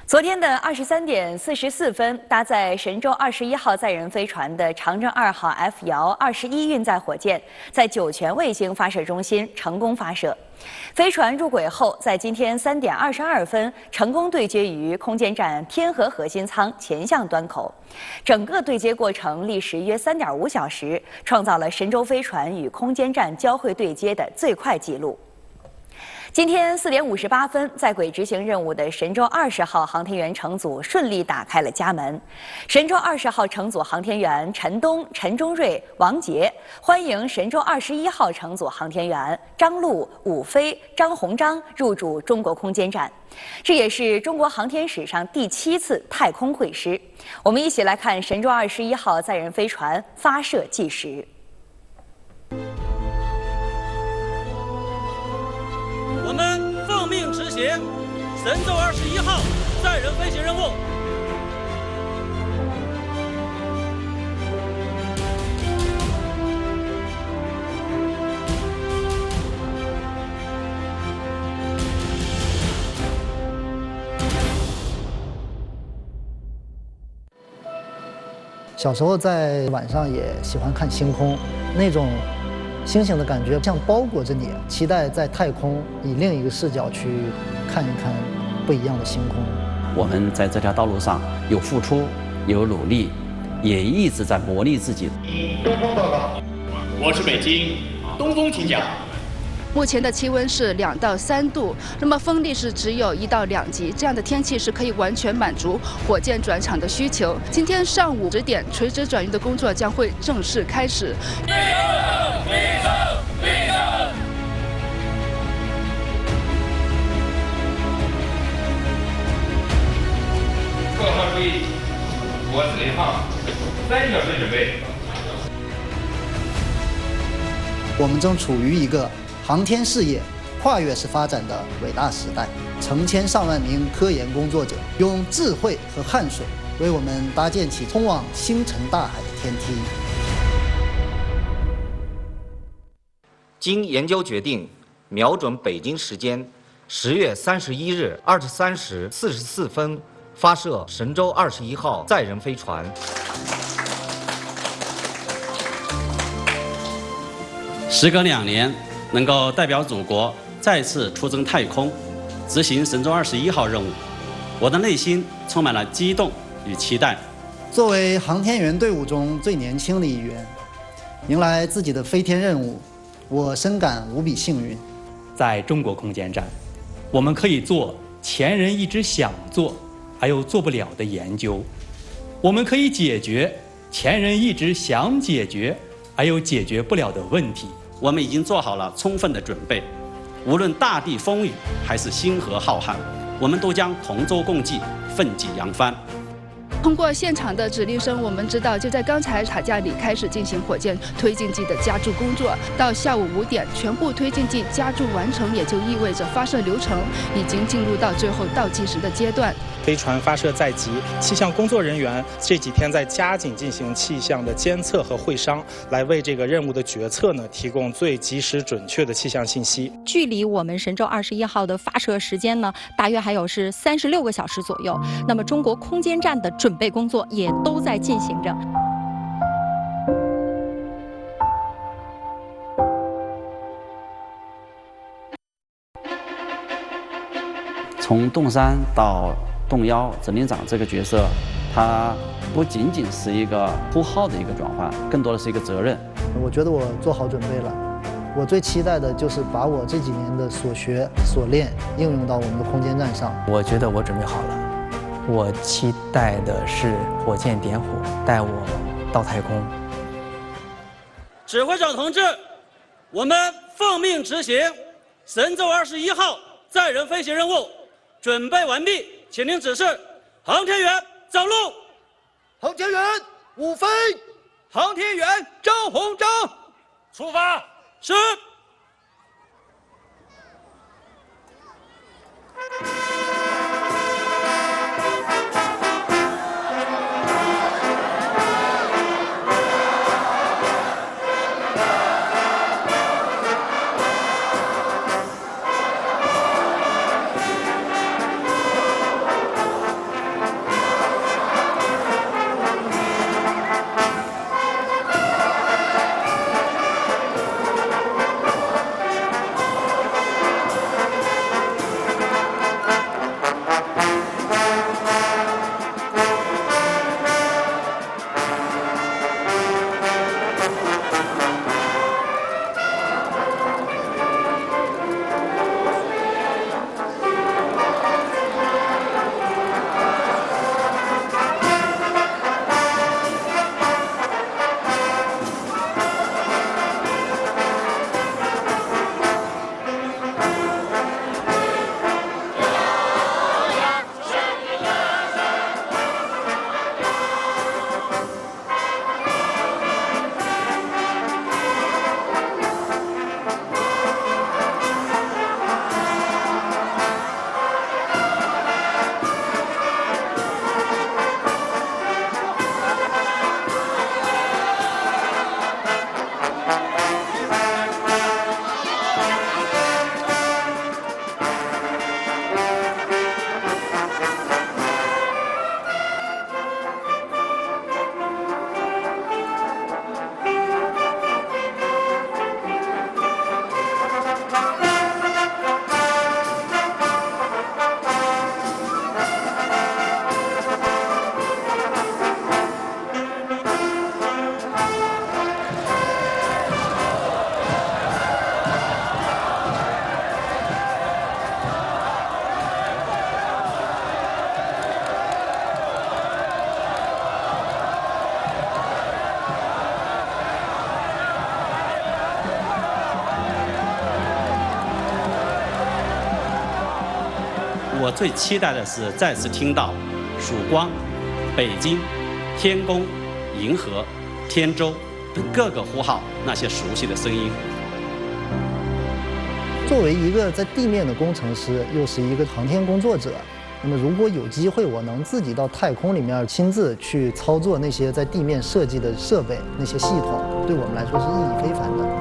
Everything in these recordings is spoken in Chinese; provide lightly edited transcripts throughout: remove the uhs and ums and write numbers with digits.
昨天的23:44，搭载神舟21号载人飞船的长征2号 F 遥21运载火箭，在酒泉卫星发射中心成功发射。飞船入轨后，在今天3:22成功对接于空间站天河核心舱前向端口。整个对接过程历时约3.5小时，创造了神舟飞船与空间站交会对接的最快纪录。 今天4:58，在轨执行任务的神舟20号航天员乘组顺利打开了家门。神舟20号乘组航天员陈冬、陈忠瑞、王杰欢迎神舟21号乘组航天员张陆、武飞、张鸿章入驻中国空间站。这也是中国航天史上第7次太空会师。我们一起来看神舟21号载人飞船发射纪实。 我们奉命执行神舟21号载人飞行任务。小时候在晚上也喜欢看星空，那种 星星的感觉像包裹着你，期待在太空以另一个视角去看一看不一样的星空。我们在这条道路上有付出，有努力，也一直在磨砺自己。东风报告，我是北京，东风请讲。 目前的气温是2到3度，那么风力是只有1到2级，这样的天气是可以完全满足火箭转场的需求。今天上午10点，垂直转运的工作将会正式开始。各号注意，我司令号3小时准备。我们正处于一个 航天事业跨越式发展的伟大时代，成千上万名科研工作者用智慧和汗水为我们搭建起通往星辰大海的天梯。经研究决定，瞄准北京时间10月31日23时44分发射神舟21号载人飞船。 时隔2年，能够代表祖国再次出征太空，执行神舟21号任务，我的内心充满了激动与期待。作为航天员队伍中最年轻的一员，迎来自己的飞天任务，我深感无比幸运。在中国空间站，我们可以做前人一直想做而又做不了的研究，我们可以解决前人一直想解决而又解决不了的问题。 我们已经做好了充分的准备，无论大地风雨还是星河浩瀚，我们都将同舟共济，奋起扬帆。 通过现场的指令声，我们知道就在刚才塔架里开始进行火箭推进剂的加注工作。到下午5点，全部推进剂加注完成，也就意味着发射流程已经进入到最后倒计时的阶段。飞船发射在即，气象工作人员这几天在加紧进行气象的监测和会商，来为这个任务的决策呢提供最及时准确的气象信息。距离我们神舟21号的发射时间呢，大约还有是36个小时左右。那么中国空间站的准备工作也都在进行着。从动3到动1指令长这个角色，他不仅仅是一个呼号的一个转换，更多的是一个责任。我觉得我做好准备了。我最期待的就是把我这几年的所学所练应用到我们的空间站上。我觉得我准备好了。 我期待的是火箭点火，带我到太空。指挥长同志，我们奉命执行神舟21号载人飞行任务，准备完毕，请您指示航天员走路。航天员武飞，航天员张鸿章，出发。是。最期待的是再次听到曙光、北京、天宫、银河、天舟等各个呼号那些熟悉的声音。作为一个在地面的工程师，又是一个航天工作者，那么如果有机会我能自己到太空里面亲自去操作那些在地面设计的设备、那些系统，对我们来说是意义非凡的。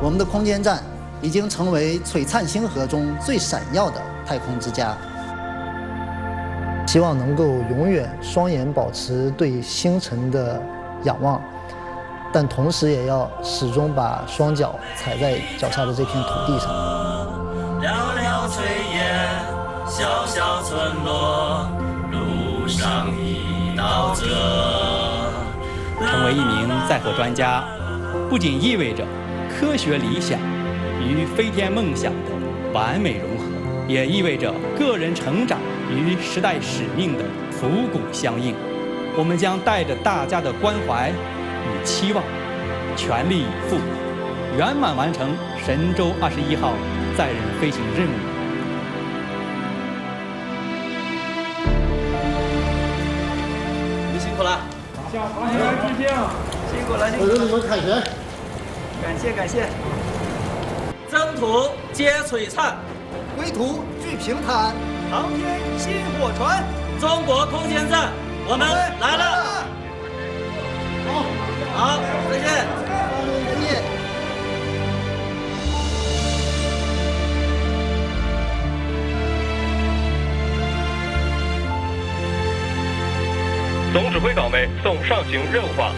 我们的空间站已经成为璀璨星河中最闪耀的太空之家。希望能够永远双眼保持对星辰的仰望，但同时也要始终把双脚踩在脚下的这片土地上。寥寥炊烟，小小村落，路上一道辙。成为一名载荷专家，不仅意味着科学理想与飞天梦想的完美融合，也意味着个人成长与时代使命的釜骨相应。我们将带着大家的关怀与期望，全力以赴，圆满完成神舟21号载人飞行任务。你辛苦了，向航天员致敬，辛苦了，辛苦了。我给你们凯旋，感谢感谢。征途皆璀璨，归途俱平坦。航天薪火传，中国空间站，我们来了。好，再见。再见。总指挥岗位送上行任务话。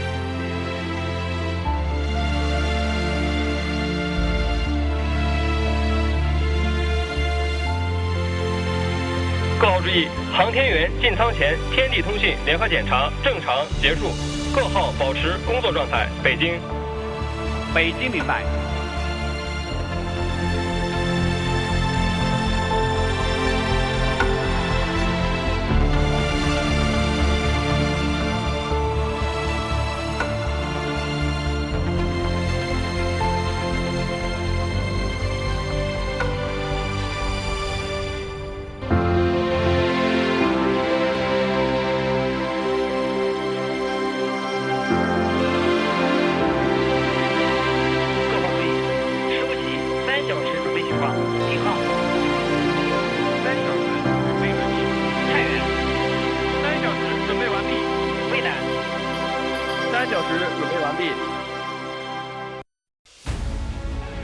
各号注意，航天员进舱前天地通信联合检查正常结束，各号保持工作状态。北京。北京明白。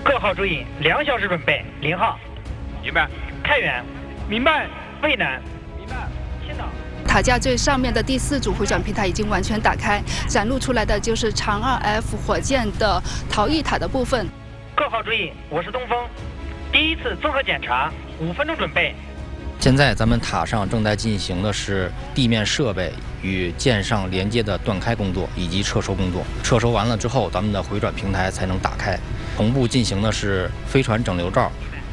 各号注意，2小时准备。0号，明白。太原，明白。渭南，明白。青岛。塔架最上面的第4组回转平台已经完全打开，展露出来的就是长2F 火箭的逃逸塔的部分。各号注意，我是东风，第一次综合检查，5分钟准备。现在咱们塔上正在进行的是地面设备与舰上连接的断开工作以及撤收工作。撤收完了之后，咱们的回转平台才能打开。同步进行的是飞船整流罩、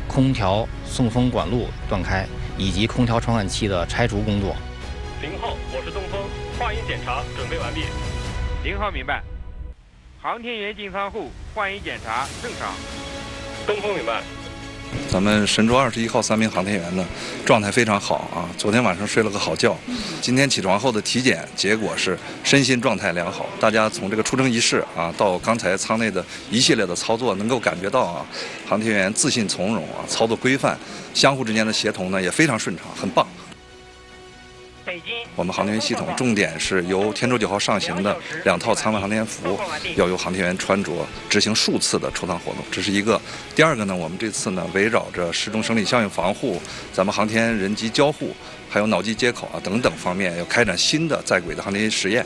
空调送风管路断开以及空调传感器的拆除工作。0号，我是东风，话音检查准备完毕。0号明白。航天员进舱后话音检查正常。东风明白。咱们神舟21号3名航天员呢，状态非常好啊！昨天晚上睡了个好觉，今天起床后的体检结果是身心状态良好。大家从这个出征仪式啊，到刚才舱内的一系列的操作，能够感觉到啊，航天员自信从容啊，操作规范，相互之间的协同呢也非常顺畅，很棒。我们航天员系统重点是由天舟9号上行的2套舱外航天服，要由航天员穿着执行数次的出舱活动，这是一个。第二个呢，我们这次呢围绕着失重生理效应防护、咱们航天人机交互，还有脑机接口啊等等方面，要开展新的在轨的航天实验。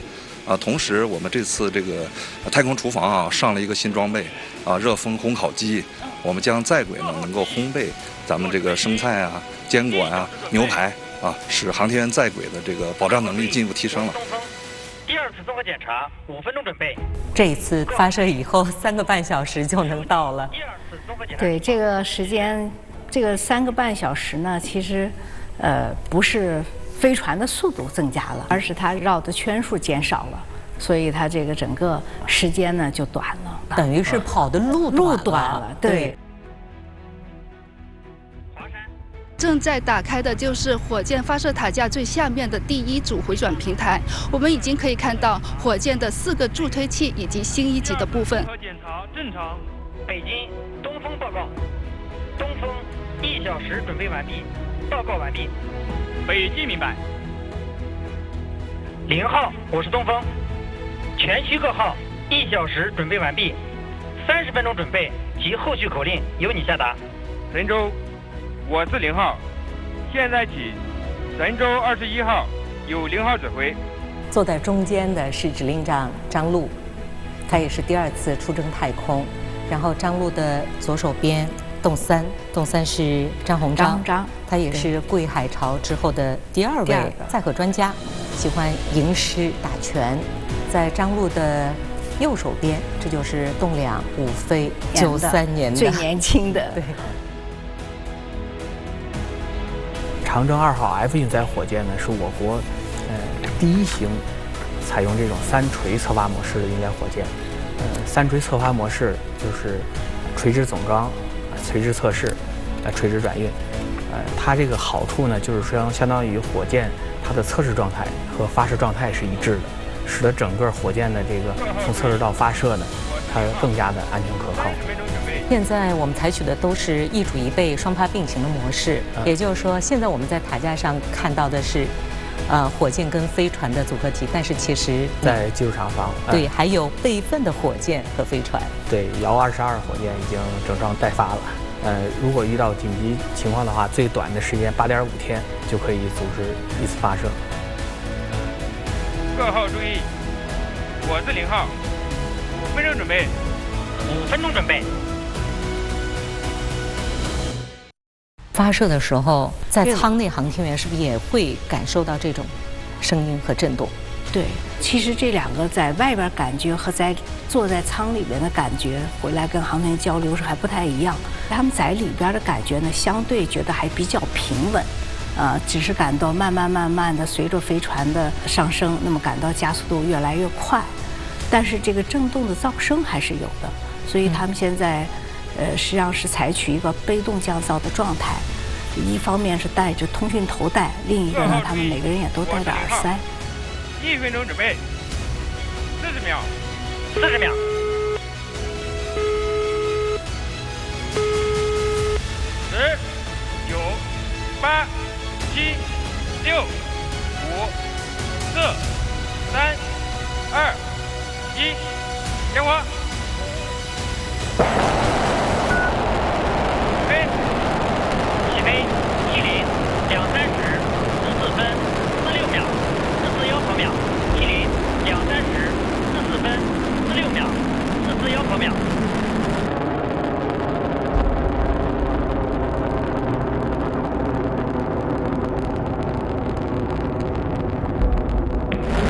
同时我们这次这个太空厨房啊上了一个新装备啊，热风烘烤机，我们将在轨呢能够烘焙咱们这个生菜啊、坚果啊、牛排。使航天员在轨的这个保障能力进一步提升了。第2次综合检查，5分钟准备。这一次发射以后3个半小时就能到了。对，这个时间，这个3个半小时呢，其实，不是飞船的速度增加了，而是它绕的圈数减少了。所以它这个整个时间呢就短了，等于是跑的路短了，对。正在打开的就是火箭发射塔架最下面的第1组回转平台，我们已经可以看到火箭的4个助推器以及新1级的部分。检查正常。北京东风报告，东风1小时准备完毕，报告完毕。北京明白。0号，我是东风，全区各号1小时准备完毕，30分钟准备及后续口令由你下达。神舟。我是0号，现在起，神舟21号由0号指挥。坐在中间的是指令长张陆，他也是第2次出征太空。然后张陆的左手边洞三是张鸿章，他也是贵海潮之后的第2位载荷专家，喜欢吟诗打拳。在张陆的右手边，这就是栋梁伍飞，93年的最年轻的。对。长征2号 F 运载火箭呢，是我国第1型采用这种3锤侧发模式的运载火箭。3锤侧发模式就是垂直总装、垂直测试、垂直转运。它这个好处呢，就是说相当于火箭它的测试状态和发射状态是一致的，使得整个火箭的这个从测试到发射呢，它更加的安全可靠。现在我们采取的都是一主一备双帕并行的模式，也就是说，现在我们在塔架上看到的是，火箭跟飞船的组合体，但是其实在技术厂房对还有备份的火箭和飞船。对，遥22火箭已经整装待发了。如果遇到紧急情况的话，最短的时间8.5天就可以组织一次发射。各号注意，我是0号，5分钟准备，5分钟准备。发射的时候，在舱内航天员是不是也会感受到这种声音和震动？对，其实这2个在外边感觉和坐在舱里边的感觉，回来跟航天员交流是还不太一样。他们在里边的感觉呢，相对觉得还比较平稳，只是感到慢慢的随着飞船的上升，那么感到加速度越来越快，但是这个震动的噪声还是有的，所以他们现在。实际上是采取一个被动降噪的状态，一方面是带着通讯头戴，另一个呢，他们每个人也都戴着耳塞。1分钟准备，40秒，40秒。10、9、8、7、6、5、4、3、2、1，点火。起飞，70，2:30，14分46秒，441毫秒。70，2:30，14分46秒，441毫秒。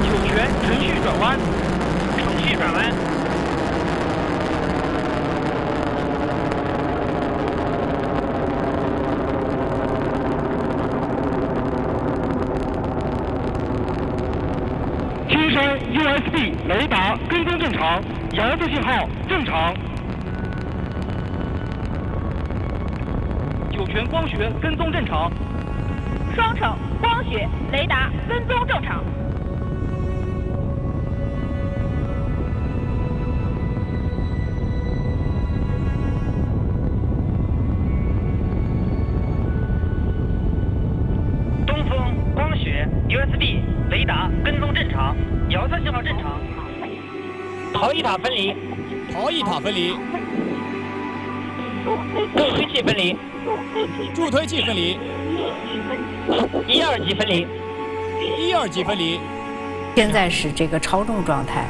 酒泉程序转弯，程序转弯。USB 雷达跟踪正常，遥测信号正常。酒泉光学跟踪正常。双城光学雷达跟踪正常。东风光学 USB 雷达跟踪正常。遥测信号正常。逃逸塔分离。逃逸塔分离。助推器分离。助推器分离。1、2级分离。1、2级分离。现在是这个超重状态，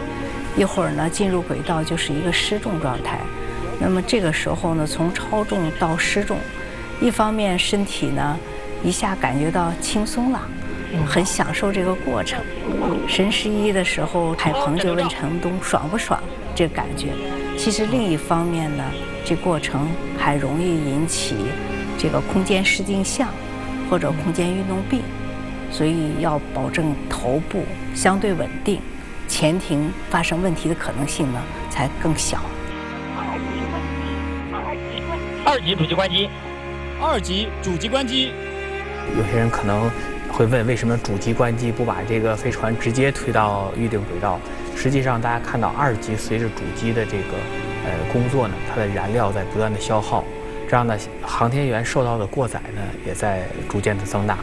一会儿呢进入轨道就是一个失重状态。那么这个时候呢，从超重到失重，一方面身体呢一下感觉到轻松了。很享受这个过程。神11的时候，海鹏就问陈东爽不爽这个感觉。其实另一方面呢，这过程还容易引起这个空间失镜像或者空间运动病，所以要保证头部相对稳定，前潜艇发生问题的可能性呢才更小。2级主机关机，2级主机关机。有些人可能会问，为什么主机关机不把这个飞船直接推到预定轨道？实际上，大家看到2级随着主机的这个工作呢，它的燃料在不断的消耗，这样呢，航天员受到的过载呢也在逐渐的增大。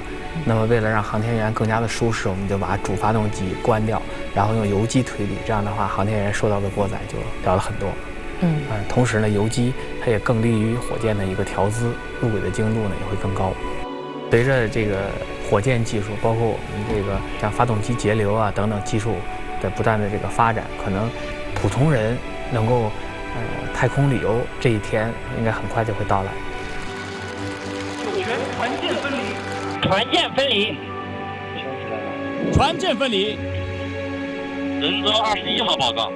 那么，为了让航天员更加的舒适，我们就把主发动机关掉，然后用油机推力，这样的话，航天员受到的过载就小了很多。同时呢，油机它也更利于火箭的一个调姿，入轨的精度呢也会更高。随着这个火箭技术，包括我们这个像发动机节流啊等等技术的不断的这个发展，可能普通人能够太空旅游这一天应该很快就会到来。酒泉船舰分离，船舰分离，船舰分离。神舟21号报告，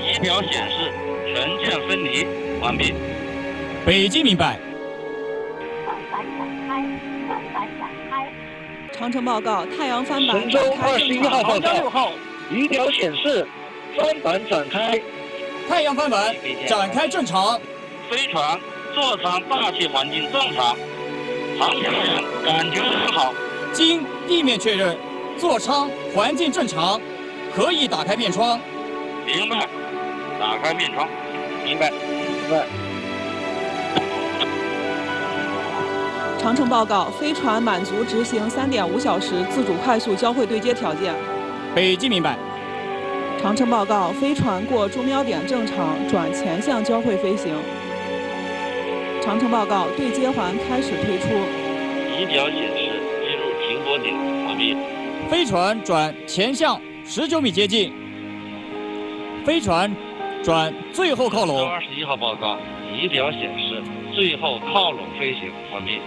仪表显示全舰分离完毕。北京明白。长城报告，太阳帆板神舟21号报告6号，仪表显示帆板展开，太阳帆板展开正常，飞船座舱大气环境正常，航天员感觉良好。经地面确认，座舱环境正常，可以打开面窗。明白，打开面窗。明白，明白。长城报告，飞船满足执行3.5小时自主快速交会对接条件。北京明白。长城报告，飞船过中瞄点正常，转前向交会飞行。长城报告，对接环开始推出。仪表显示进入停泊点完毕。飞船转前向19米接近。飞船转最后靠拢。21号报告，仪表显示最后靠拢飞行完毕。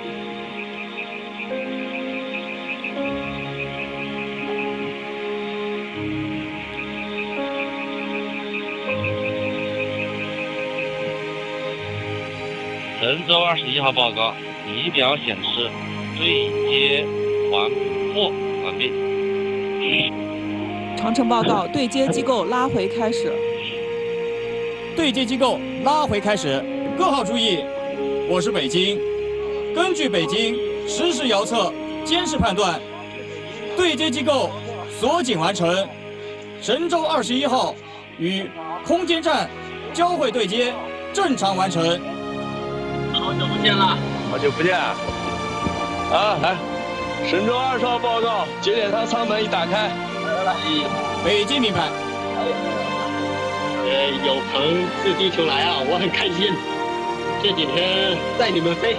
神舟21号报告，仪表显示对接环破完毕。长城报告，对接机构拉回开始。对接机构拉回开始，各号注意，我是北京。根据北京实时遥测监视判断，对接机构锁紧完成，神舟21号与空间站交会对接正常完成。好久不见了，好久不见。来，神舟20号报告，节点舱舱门已打开。来，北京明白。有朋自地球来啊，我很开心。这几天带你们飞，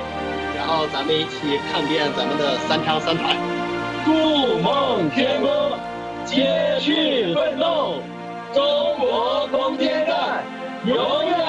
然后咱们一起看遍咱们的3长3短。筑梦天宫，接续奋斗，中国空间站永远。